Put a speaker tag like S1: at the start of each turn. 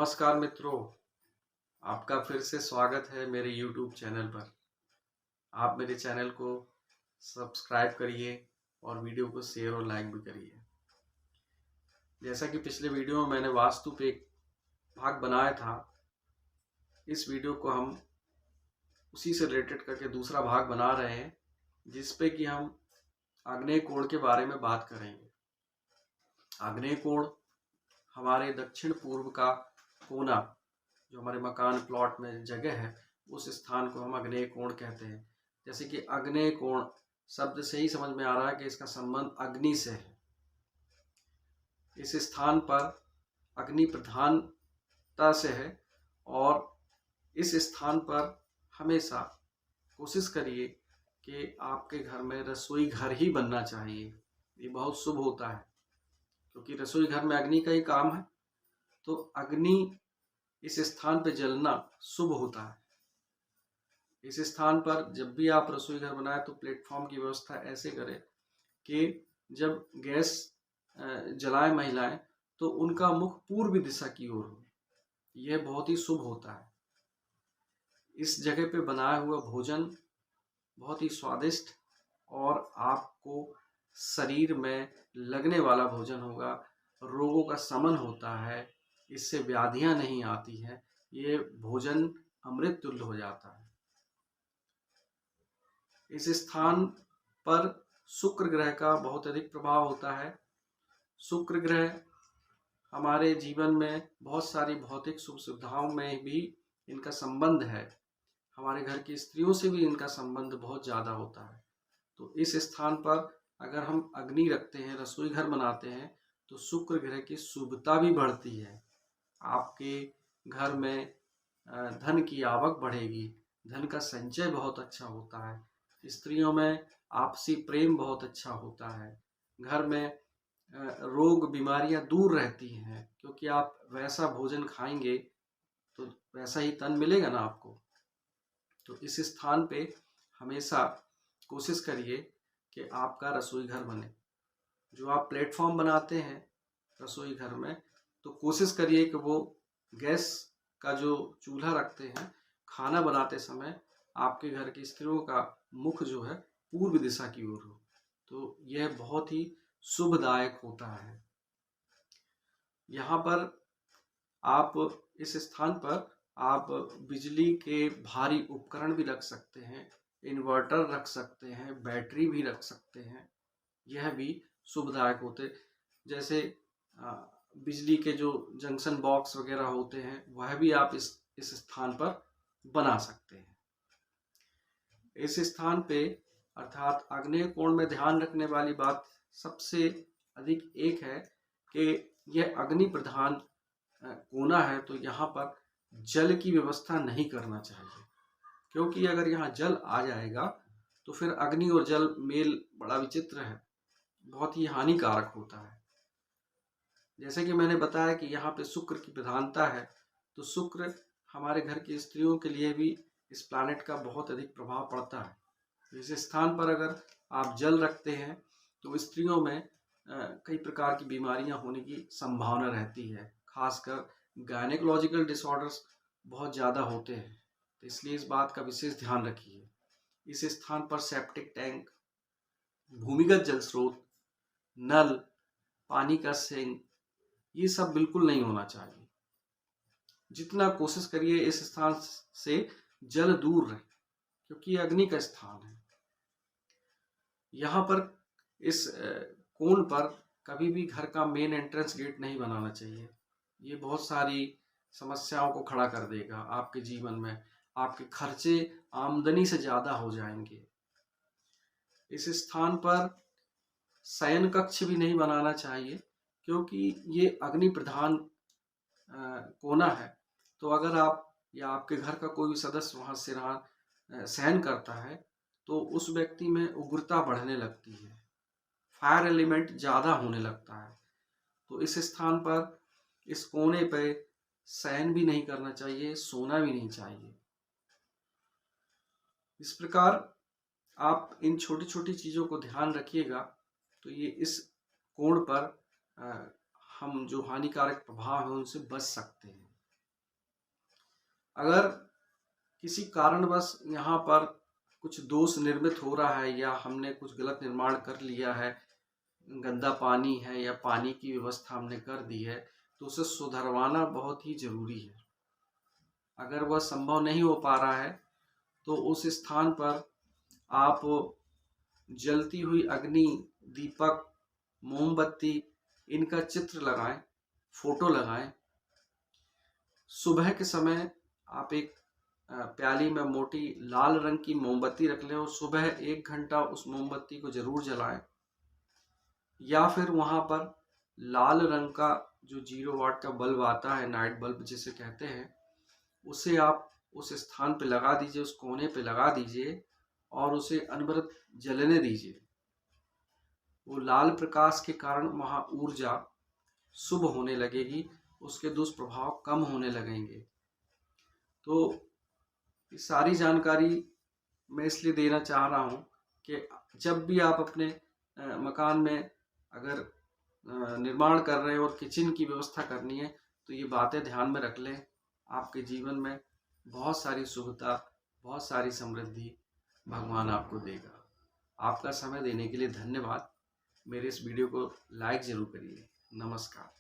S1: नमस्कार मित्रों, आपका फिर से स्वागत है मेरे YouTube चैनल पर। आप मेरे चैनल को सब्सक्राइब करिए और वीडियो को शेयर और लाइक भी करिए। जैसा कि पिछले वीडियो में मैंने वास्तु पे एक भाग बनाया था, इस वीडियो को हम उसी से रिलेटेड करके दूसरा भाग बना रहे हैं, जिस पे कि हम आग्नेय कोण के बारे में बात करेंगे। आग्नेय कोण हमारे दक्षिण पूर्व का कोना, जो हमारे मकान प्लॉट में जगह है, उस स्थान को हम आग्नेय कोण कहते हैं। जैसे कि आग्नेय कोण शब्द से ही समझ में आ रहा है कि इसका संबंध अग्नि से है। इस स्थान पर अग्नि प्रधानता से है और इस स्थान पर हमेशा कोशिश करिए कि आपके घर में रसोई घर ही बनना चाहिए। ये बहुत शुभ होता है, क्योंकि रसोई घर में अग्नि का ही काम है। तो अग्नि इस स्थान पर जलना शुभ होता है। इस स्थान पर जब भी आप रसोई घर बनाए तो प्लेटफॉर्म की व्यवस्था ऐसे करें कि जब गैस जलाएं महिलाएं तो उनका मुख पूर्व दिशा की ओर हो। यह बहुत ही शुभ होता है। इस जगह पे बनाया हुआ भोजन बहुत ही स्वादिष्ट और आपको शरीर में लगने वाला भोजन होगा। रोगों का शमन होता है, इससे व्याधियां नहीं आती हैं। ये भोजन अमृत तुल्य हो जाता है। इस स्थान पर शुक्र ग्रह का बहुत अधिक प्रभाव होता है। शुक्र ग्रह हमारे जीवन में बहुत सारी भौतिक सुख सुविधाओं में भी इनका संबंध है। हमारे घर की स्त्रियों से भी इनका संबंध बहुत ज़्यादा होता है। तो इस स्थान पर अगर हम अग्नि रखते हैं, रसोई घर बनाते हैं, तो शुक्र ग्रह की शुभता भी बढ़ती है। आपके घर में धन की आवक बढ़ेगी, धन का संचय बहुत अच्छा होता है। स्त्रियों में आपसी प्रेम बहुत अच्छा होता है। घर में रोग बीमारियां दूर रहती हैं, क्योंकि आप वैसा भोजन खाएंगे तो वैसा ही तन मिलेगा ना आपको। तो इस स्थान पे हमेशा कोशिश करिए कि आपका रसोई घर बने। जो आप प्लेटफॉर्म बनाते हैं रसोई घर में, तो कोशिश करिए कि वो गैस का जो चूल्हा रखते हैं, खाना बनाते समय आपके घर की स्त्रियों का मुख जो है पूर्व दिशा की ओर हो। तो यह बहुत ही शुभदायक होता है। यहाँ पर आप इस स्थान पर आप बिजली के भारी उपकरण भी रख सकते हैं, इन्वर्टर रख सकते हैं, बैटरी भी रख सकते हैं। यह भी शुभदायक होते। जैसे बिजली के जो जंक्शन बॉक्स वगैरह होते हैं, वह भी आप इस स्थान पर बना सकते हैं। इस स्थान पे अर्थात आग्नेय कोण में ध्यान रखने वाली बात सबसे अधिक एक है कि यह अग्नि प्रधान कोना है, तो यहाँ पर जल की व्यवस्था नहीं करना चाहिए। क्योंकि अगर यहाँ जल आ जाएगा तो फिर अग्नि और जल मेल बड़ा विचित्र है, बहुत ही हानिकारक होता है। जैसे कि मैंने बताया कि यहाँ पे शुक्र की प्रधानता है, तो शुक्र हमारे घर की स्त्रियों के लिए भी इस प्लैनेट का बहुत अधिक प्रभाव पड़ता है। इस स्थान पर अगर आप जल रखते हैं तो स्त्रियों में कई प्रकार की बीमारियां होने की संभावना रहती है। खासकर गायनेकोलॉजिकल डिसऑर्डर्स बहुत ज़्यादा होते हैं, तो इसलिए इस बात का विशेष ध्यान रखिए। इस स्थान पर सेप्टिक टैंक, भूमिगत जल स्रोत, नल, पानी का सिंक, ये सब बिल्कुल नहीं होना चाहिए। जितना कोशिश करिए इस स्थान से जल दूर रहे, क्योंकि अग्नि का स्थान है। यहाँ पर इस कोण पर कभी भी घर का मेन एंट्रेंस गेट नहीं बनाना चाहिए। ये बहुत सारी समस्याओं को खड़ा कर देगा आपके जीवन में। आपके खर्चे आमदनी से ज़्यादा हो जाएंगे। इस स्थान पर शयन कक्ष भी नहीं बनाना चाहिए, क्योंकि ये अग्नि प्रधान कोना है। तो अगर आप या आपके घर का कोई भी सदस्य वहाँ से शयन करता है तो उस व्यक्ति में उग्रता बढ़ने लगती है, फायर एलिमेंट ज़्यादा होने लगता है। तो इस स्थान पर इस कोने पे शयन भी नहीं करना चाहिए, सोना भी नहीं चाहिए। इस प्रकार आप इन छोटी छोटी चीज़ों को ध्यान रखिएगा, तो ये इस कोण पर हम जो हानिकारक प्रभाव है उनसे बच सकते हैं। अगर किसी कारणवश यहाँ पर कुछ दोष निर्मित हो रहा है या हमने कुछ गलत निर्माण कर लिया है, गंदा पानी है या पानी की व्यवस्था हमने कर दी है, तो उसे सुधरवाना बहुत ही ज़रूरी है। अगर वह संभव नहीं हो पा रहा है तो उस स्थान पर आप जलती हुई अग्नि, दीपक, मोमबत्ती इनका चित्र लगाएं, फोटो लगाएं। सुबह के समय आप एक प्याली में मोटी लाल रंग की मोमबत्ती रख लें और सुबह 1 घंटा उस मोमबत्ती को जरूर जलाएं। या फिर वहाँ पर लाल रंग का जो 0 वाट का बल्ब आता है, नाइट बल्ब जिसे कहते हैं, उसे आप उस स्थान पे लगा दीजिए, उस कोने पे लगा दीजिए और उसे अनवरत जलने दीजिए। वो लाल प्रकाश के कारण वहाँ ऊर्जा शुभ होने लगेगी, उसके दुष्प्रभाव कम होने लगेंगे। तो ये सारी जानकारी मैं इसलिए देना चाह रहा हूँ कि जब भी आप अपने मकान में अगर निर्माण कर रहे हो और किचन की व्यवस्था करनी है तो ये बातें ध्यान में रख लें। आपके जीवन में बहुत सारी शुभता, बहुत सारी समृद्धि भगवान आपको देगा। आपका समय देने के लिए धन्यवाद। मेरे इस वीडियो को लाइक ज़रूर करिए। नमस्कार।